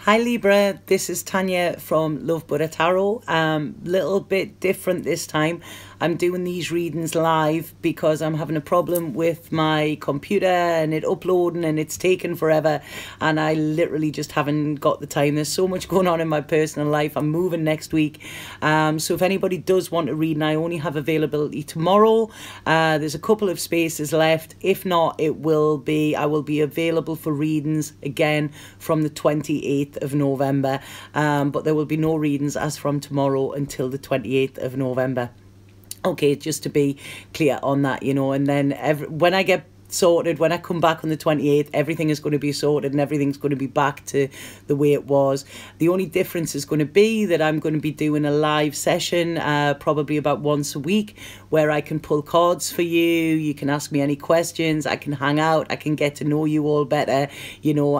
Hi Libra, this is Tanya from Love Buddha Tarot. Little bit different this time. I'm doing these readings live because I'm having a problem with my computer and it uploading and it's taking forever, and I literally just haven't got the time. There's so much going on in my personal life. I'm moving next week, so if anybody does want to read, and I only have availability tomorrow, there's a couple of spaces left. If not, I will be available for readings again from the 28th of November, but there will be no readings as from tomorrow until the 28th of November. Okay, just to be clear on that, you know, and then when I get sorted, when I come back on the 28th, everything is going to be sorted and everything's going to be back to the way it was. The only difference is going to be that I'm going to be doing a live session probably about once a week, where I can pull cards for you. You can ask me any questions. I can hang out. I can get to know you all better. You know,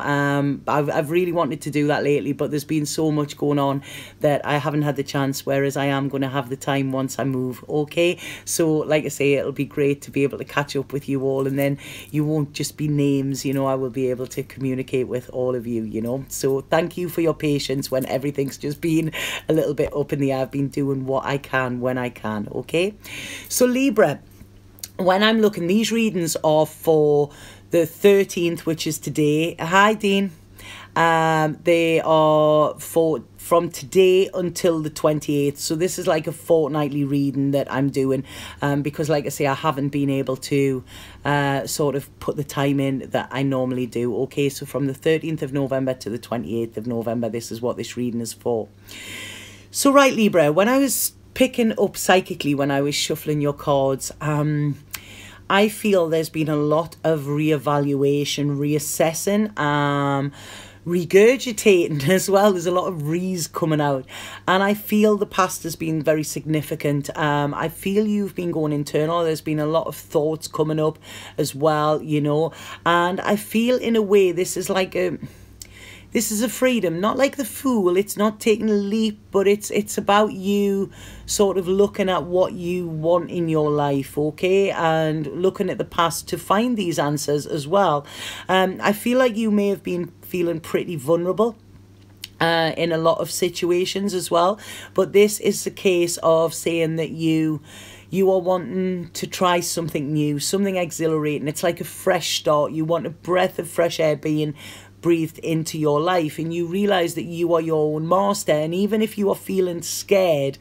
I've really wanted to do that lately, but there's been so much going on that I haven't had the chance, whereas I am going to have the time once I move. Okay, so like I say, it'll be great to be able to catch up with you all, and then you won't just be names, you know, I will be able to communicate with all of you, you know. So thank you for your patience when everything's just been a little bit up in the air. I've been doing what I can when I can, okay? So Libra, when I'm looking, these readings are for the 13th, which is today. Hi, Dean. They are from today until the 28th. So this is like a fortnightly reading that I'm doing, because like I say, I haven't been able to sort of put the time in that I normally do. Okay, so from the 13th of November to the 28th of November, this is what this reading is for. So right, Libra, when I was picking up psychically, when I was shuffling your cards, I feel there's been a lot of reevaluation, reassessing, regurgitating as well. There's a lot of re's coming out, and I feel the past has been very significant. I feel you've been going internal. There's been a lot of thoughts coming up as well, you know, and I feel in a way this is like this is a freedom, not like the Fool. It's not taking a leap, but it's about you sort of looking at what you want in your life, okay? And looking at the past to find these answers as well. I feel like you may have been feeling pretty vulnerable in a lot of situations as well. But this is the case of saying that you are wanting to try something new, something exhilarating. It's like a fresh start. You want a breath of fresh air being breathed into your life, and you realize that you are your own master. And even if you are feeling scared,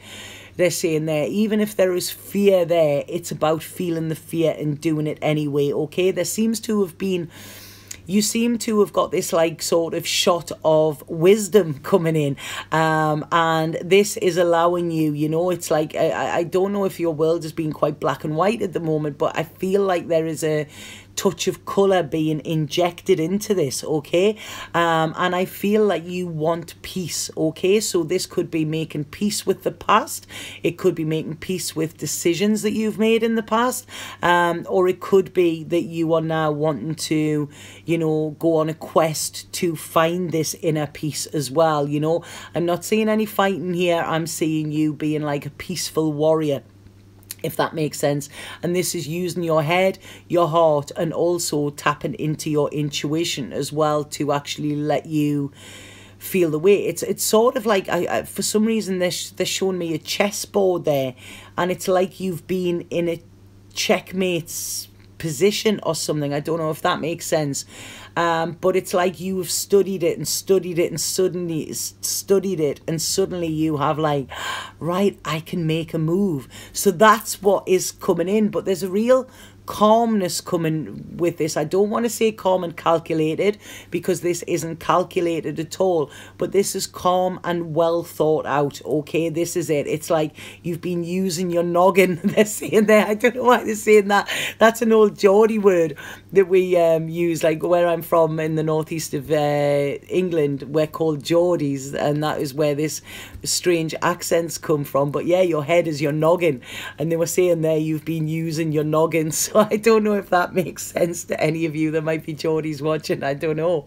they're saying there, even if there is fear there, it's about feeling the fear and doing it anyway, okay? There seems to have been, you seem to have got this like sort of shot of wisdom coming in, and this is allowing you, you know, it's like, I don't know if your world has been quite black and white at the moment, but I feel like there is a touch of colour being injected into this, okay? And I feel like you want peace, okay? So this could be making peace with the past. It could be making peace with decisions that you've made in the past, or it could be that you are now wanting to, you know, go on a quest to find this inner peace as well, you know? I'm not seeing any fighting here. I'm seeing you being like a peaceful warrior, if that makes sense. And this is using your head, your heart, and also tapping into your intuition as well to actually let you feel the way. It's sort of like, for some reason they're showing me a chessboard there, and it's like you've been in a checkmate's position or something. I don't know if that makes sense, but it's like you have studied it and studied it and suddenly studied it, and suddenly you have like, right, I can make a move. So that's what is coming in, but there's a real calmness coming with this. I don't want to say calm and calculated, because this isn't calculated at all, but this is calm and well thought out, okay? This is it. It's like you've been using your noggin. They're saying there, I don't know why they're saying that. That's an old Geordie word that we use, like where I'm from in the northeast of England, we're called Geordies, and that is where this strange accents come from. But yeah, your head is your noggin, and they were saying there you've been using your noggin. So I don't know if that makes sense to any of you. There might be Geordies watching, I don't know.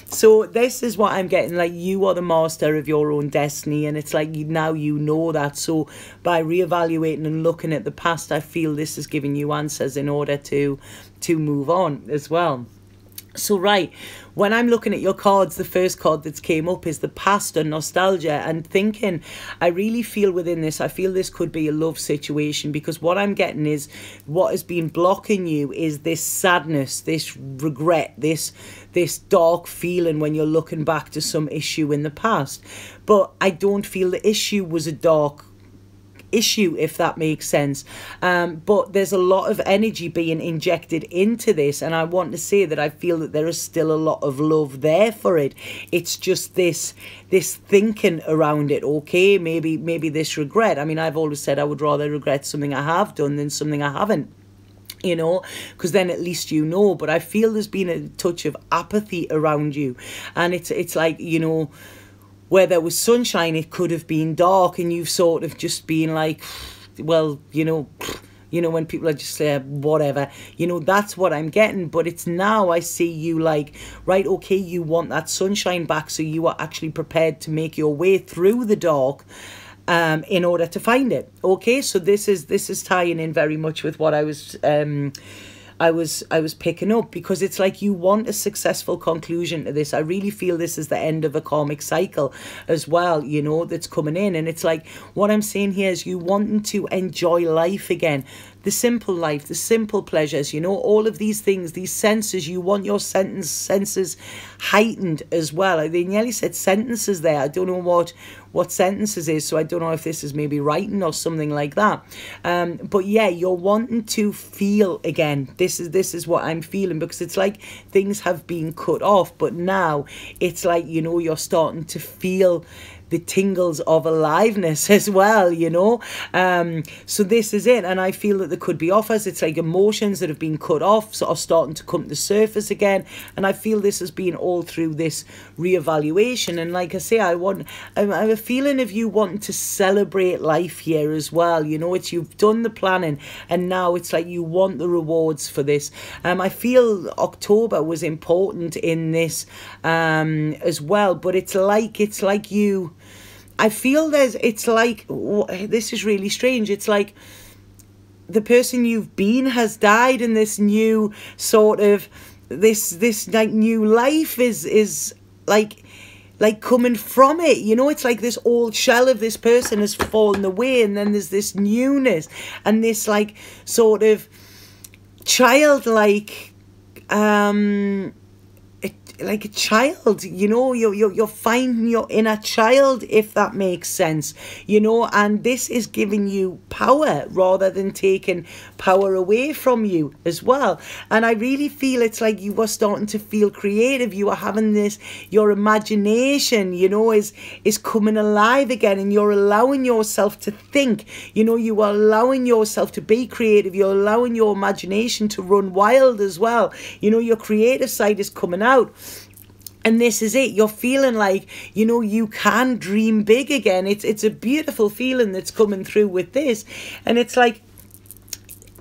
So this is what I'm getting, like you are the master of your own destiny, and it's like now you know that. So by reevaluating and looking at the past, I feel this is giving you answers in order to move on as well. So, right, when I'm looking at your cards, the first card that's came up is the past and nostalgia, and thinking, I really feel within this, I feel this could be a love situation, because what I'm getting is what has been blocking you is this sadness, this regret, this dark feeling when you're looking back to some issue in the past. But I don't feel the issue was a dark issue, if that makes sense. But there's a lot of energy being injected into this, and I want to say that I feel that there is still a lot of love there for it. It's just this thinking around it. Okay, maybe this regret. I mean, I've always said I would rather regret something I have done than something I haven't, you know, because then at least you know. But I feel there's been a touch of apathy around you, and it's like, you know, where there was sunshine, it could have been dark, and you've sort of just been like, well, you know, when people are just whatever, you know, that's what I'm getting. But it's now I see you like, right, okay, you want that sunshine back, so you are actually prepared to make your way through the dark in order to find it. Okay, so this is tying in very much with what I was picking up, because it's like you want a successful conclusion to this. I really feel this is the end of a karmic cycle as well, you know, that's coming in. And it's like, what I'm saying here is you wanting to enjoy life again, the simple life, the simple pleasures, you know, all of these things, these senses. You want your senses heightened as well. They nearly said sentences there. I don't know what sentences is, so I don't know if this is maybe writing or something like that. But yeah, you're wanting to feel again. This is what I'm feeling, because it's like things have been cut off, but now it's like, you know, you're starting to feel the tingles of aliveness as well, you know. So this is it, and I feel that there could be offers. It's like emotions that have been cut off are starting to come to the surface again, and I feel this has been all through this reevaluation. And like I say, I have a feeling of you wanting to celebrate life here as well, you know. It's you've done the planning, and now it's like you want the rewards for this. I feel October was important in this as well, but it's like you, I feel it's like, this is really strange. It's like the person you've been has died, and this new sort of, this like new life is like coming from it, you know. It's like this old shell of this person has fallen away, and then there's this newness and this like sort of childlike, like a child, you know. You're finding your inner child, if that makes sense, you know. And this is giving you power rather than taking power away from you as well. And I really feel it's like you are starting to feel creative. You are having this, your imagination, you know, is coming alive again, and you're allowing yourself to think, you know. You are allowing yourself to be creative. You're allowing your imagination to run wild as well, you know. Your creative side is coming out. And this is it. You're feeling like, you know, you can dream big again. It's a beautiful feeling that's coming through with this. And it's like,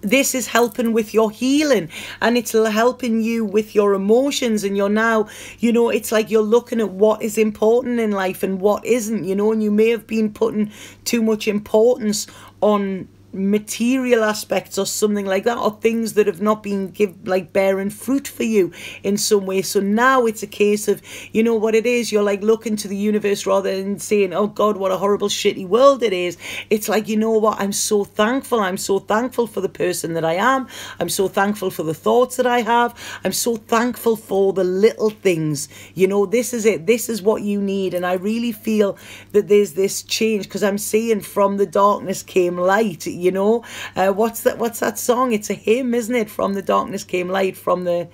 this is helping with your healing, and it's helping you with your emotions. And you're now, you know, it's like you're looking at what is important in life and what isn't, you know. And you may have been putting too much importance on material aspects or something like that, or things that have not been bearing fruit for you in some way. So now it's a case of, you know what it is, you're like looking to the universe rather than saying, oh God, what a horrible shitty world it is. It's like, you know what, I'm so thankful for the person that I am. I'm so thankful for the thoughts that I have. I'm so thankful for the little things, you know. This is it. This is what you need. And I really feel that there's this change, because I'm seeing from the darkness came light, you know. What's that song? It's a hymn, isn't it? From the darkness came light, from the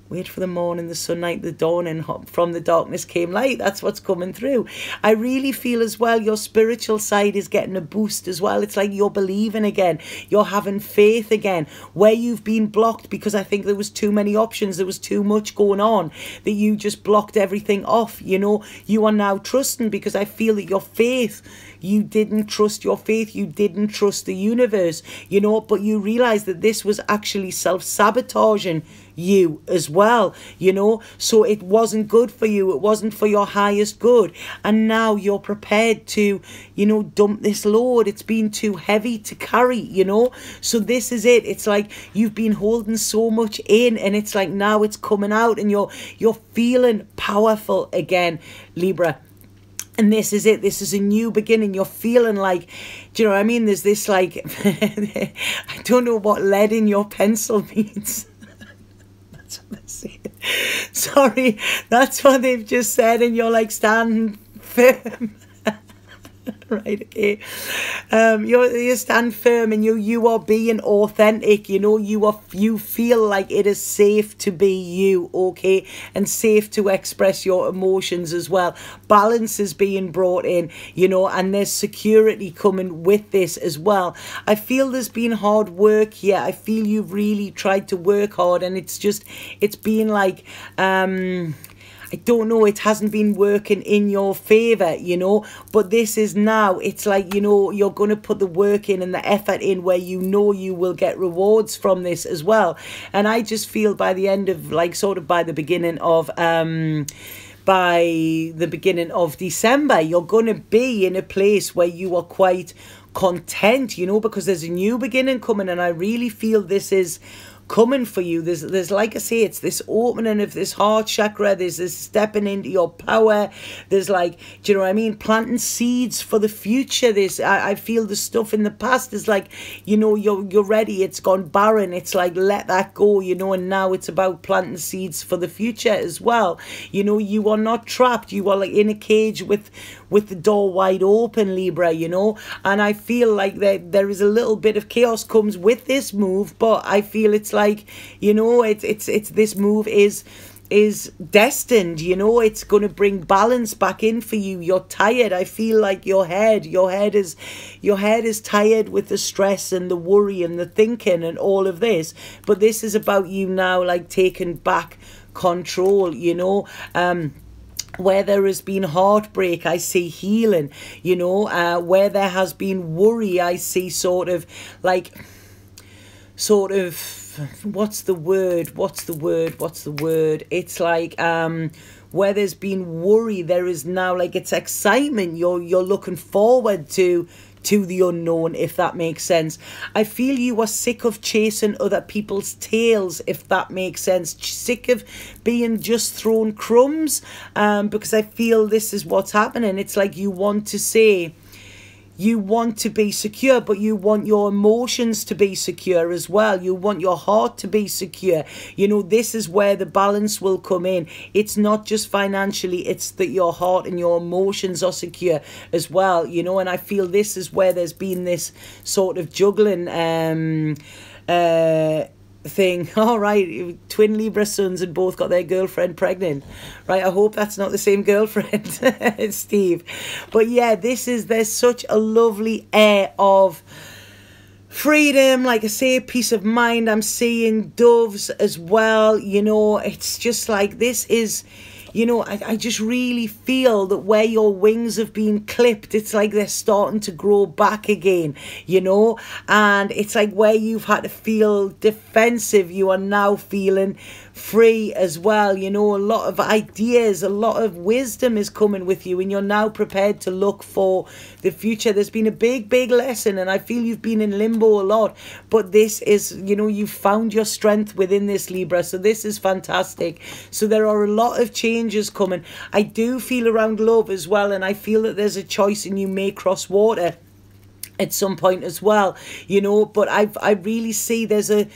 wait for the morning, the sunlight, the dawn, and from the darkness came light. That's what's coming through. I really feel as well your spiritual side is getting a boost as well. It's like you're believing again. You're having faith again. Where you've been blocked because I think there was too many options, there was too much going on, that you just blocked everything off, you know. You are now trusting, because I feel that your faith, You didn't trust your faith. You didn't trust the universe, you know, but you realize that this was actually self-sabotaging you as well, you know, so it wasn't good for you. It wasn't for your highest good. And now you're prepared to, you know, dump this load. It's been too heavy to carry, you know. So this is it. It's like you've been holding so much in, and it's like now it's coming out, and you're feeling powerful again, Libra. And this is it. This is a new beginning. You're feeling like, do you know what I mean? There's this like, I don't know what lead in your pencil means. That's what they're saying. Sorry, that's what they've just said, and you're like standing firm. Right, okay. You stand firm, and you are being authentic, you know. You feel like it is safe to be you, okay, and safe to express your emotions as well. Balance is being brought in, you know, and there's security coming with this as well. I feel there's been hard work here. I feel you've really tried to work hard, and it's been like I don't know, it hasn't been working in your favour, you know, but this is now, it's like, you know, you're going to put the work in and the effort in where you know you will get rewards from this as well. And I just feel by the end of, like, sort of by the beginning of December, you're going to be in a place where you are quite content, you know, because there's a new beginning coming, and I really feel this is coming for you. There's like I say, it's this opening of this heart chakra. There's this stepping into your power. There's like, do you know what I mean, planting seeds for the future. I feel the stuff in the past is like, you know, you're ready, it's gone barren, it's like let that go, you know, and now it's about planting seeds for the future as well. You know, you are not trapped. You are like in a cage with the door wide open, Libra, you know. And I feel like there is a little bit of chaos comes with this move, but I feel it's like, you know, it's this move is destined, you know. It's going to bring balance back in for you. You're tired. I feel like your head is tired with the stress and the worry and the thinking and all of this, but this is about you now, like taking back control, you know. Where there has been heartbreak, I see healing, you know. Where there has been worry, I see sort of, what's the word? It's like, where there's been worry, there is now, like, it's excitement. You're looking forward to the unknown, if that makes sense. I feel you are sick of chasing other people's tails, if that makes sense. Sick of being just thrown crumbs, because I feel this is what's happening. It's like you want to say, you want to be secure, but you want your emotions to be secure as well. You want your heart to be secure. You know, this is where the balance will come in. It's not just financially, it's that your heart and your emotions are secure as well, you know. And I feel this is where there's been this sort of juggling thing. All right, twin Libra sons and both got their girlfriend pregnant, right? I hope that's not the same girlfriend. Steve. But yeah, there's such a lovely air of freedom, like I say, peace of mind. I'm seeing doves as well, you know. It's just like, this is, you know, I just really feel that where your wings have been clipped, it's like they're starting to grow back again, you know. And it's like where you've had to feel defensive, you are now feeling free as well, you know. A lot of ideas, a lot of wisdom is coming with you, and you're now prepared to look for the future. There's been a big lesson, and I feel you've been in limbo a lot, but this is, you know, you've found your strength within this, Libra, so this is fantastic. So there are a lot of changes coming. I do feel around love as well, and I feel that there's a choice, and you may cross water at some point as well, you know. But I really see there's a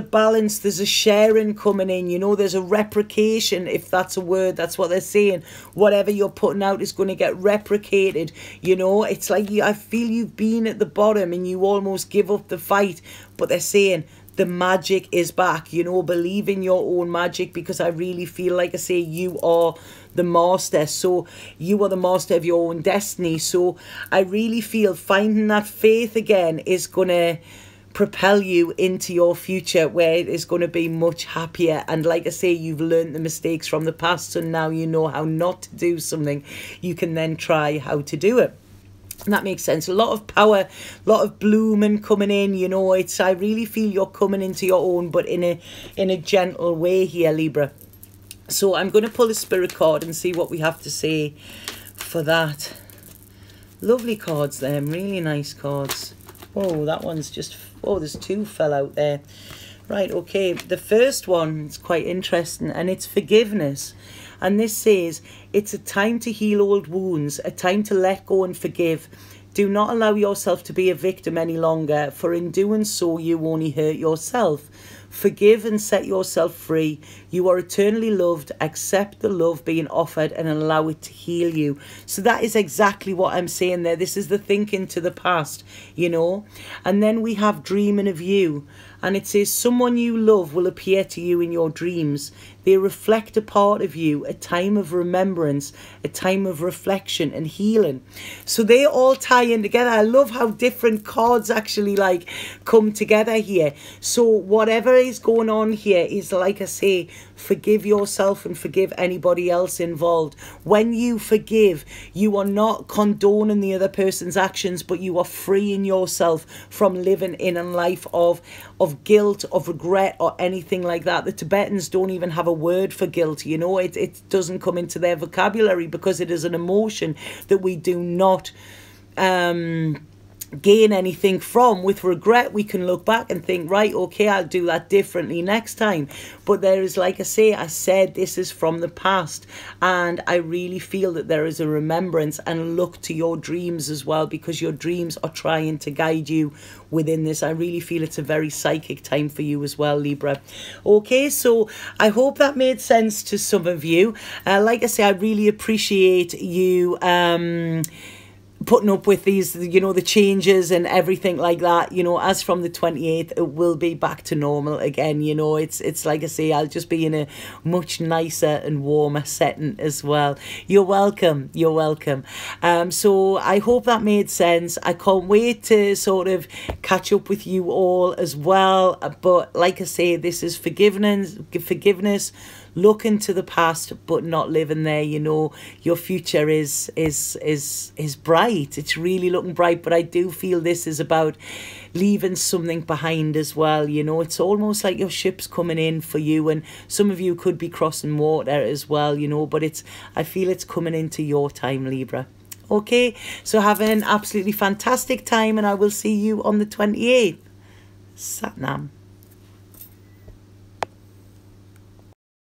balance, there's a sharing coming in, you know. There's a replication, if that's a word. That's what they're saying. Whatever you're putting out is going to get replicated, you know. It's like I feel you've been at the bottom and you almost give up the fight, but they're saying the magic is back, you know. Believe in your own magic, because I really feel, like I say, you are the master. So you are the master of your own destiny. So I really feel finding that faith again is going to propel you into your future, where it is going to be much happier. And like I say, you've learned the mistakes from the past, so now you know how not to do something. You can then try how to do it. And that makes sense. A lot of power, a lot of blooming coming in, you know. I really feel you're coming into your own, but in a gentle way here, Libra. So I'm going to pull the Spirit card and see what we have to say for that. Lovely cards there, really nice cards. Oh, that one's just, oh, there's two fell out there. Right, okay, the first one is quite interesting, and it's forgiveness. And this says, it's a time to heal old wounds, a time to let go and forgive. Do not allow yourself to be a victim any longer, for in doing so, you only hurt yourself. Forgive and set yourself free. You are eternally loved. Accept the love being offered and allow it to heal you. So that is exactly what I'm saying there. This is the thinking to the past, you know. And then we have dreaming of you. And it says, someone you love will appear to you in your dreams. They reflect a part of you, a time of remembrance, a time of reflection and healing. So they all tie in together. I love how different cards actually like come together here. So whatever is going on here is, like I say, forgive yourself and forgive anybody else involved. When you forgive, you are not condoning the other person's actions, but you are freeing yourself from living in a life of guilt, of regret, or anything like that. The Tibetans don't even have a word for guilt, you know. It doesn't come into their vocabulary because it is an emotion that we do not gain anything from. With regret, we can look back and think, right, okay, I'll do that differently next time. But there is, like I said, this is from the past, and I really feel that there is a remembrance. And look to your dreams as well, because your dreams are trying to guide you within this. I really feel it's a very psychic time for you as well, Libra. Okay, so I hope that made sense to some of you. Like I say, I really appreciate you putting up with these, you know, the changes and everything like that. You know, as from the 28th, it will be back to normal again. You know, it's like I say, I'll just be in a much nicer and warmer setting as well. You're welcome. You're welcome. So I hope that made sense. I can't wait to sort of catch up with you all as well. But like I say, this is forgiveness, looking to the past but not living there. You know, your future is bright. It's really looking bright, but I do feel this is about leaving something behind as well. You know, it's almost like your ship's coming in for you, and some of you could be crossing water as well, you know, but I feel it's coming into your time, Libra. Okay, so have an absolutely fantastic time, and I will see you on the 28th. Satnam.